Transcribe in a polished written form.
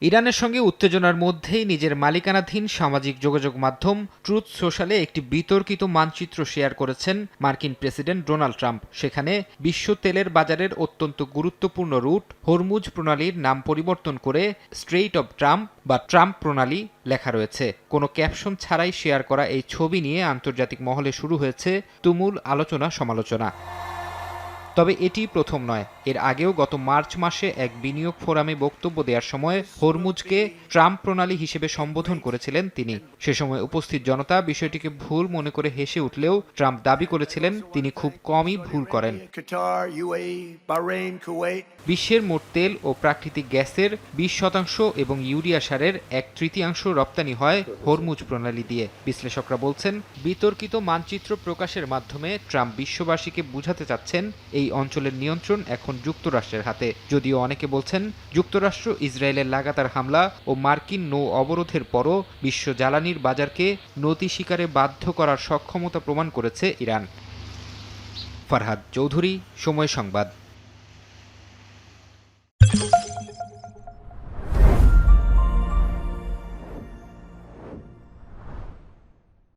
ইরানের সঙ্গে উত্তেজনার মধ্যেই নিজের মালিকানাধীন সামাজিক যোগাযোগ মাধ্যম ট্রুথ সোশ্যালে একটি বিতর্কিত মানচিত্র শেয়ার করেছেন মার্কিন প্রেসিডেন্ট ডোনাল্ড ট্রাম্প। সেখানে বিশ্ব তেলের বাজারের অত্যন্ত গুরুত্বপূর্ণ রুট হরমুজ প্রণালীর নাম পরিবর্তন করে স্ট্রেইট অব ট্রাম্প বা ট্রাম্প প্রণালী লেখা রয়েছে। কোনো ক্যাপশন ছাড়াই শেয়ার করা এই ছবি নিয়ে আন্তর্জাতিক মহলে শুরু হয়েছে তুমুল আলোচনা সমালোচনা। তবে এটি প্রথম নয়। এর আগেও গত মার্চ মাসে এক বিনিয়োগ ফোরামে বক্তব্য দেওয়ার সময় হরমুজকে ট্রাম্প প্রণালী হিসেবে সম্বোধন করেছিলেন তিনি। সে সময় উপস্থিত জনতা বিষয়টিকে ভুল মনে করে হেসে উঠলেও ট্রাম্প দাবি করেছিলেন তিনি খুব কমই ভুল করেন। বিশ্বের মোট তেল ও প্রাকৃতিক গ্যাসের 20% এবং ইউরিয়া সারের 1/3 রপ্তানি হয় হরমুজ প্রণালী দিয়ে। বিশ্লেষকরা বলছেন, বিতর্কিত মানচিত্র প্রকাশের মাধ্যমে ট্রাম্প বিশ্ববাসীকে বুঝাতে চাচ্ছেন এই অঞ্চলের নিয়ন্ত্রণ এখন যুক্তরাষ্ট্রের হাতে। যদিও অনেকে বলছেন, যুক্তরাষ্ট্র ইসরায়েলের লাগাতার হামলা ও মার্কিন নৌ অবরোধের পরও বিশ্ব জ্বালানির বাজারকে নতি স্বীকারে বাধ্য করার সক্ষমতা প্রমাণ করেছে ইরান। ফারহাদ চৌধুরী, সময় সংবাদ।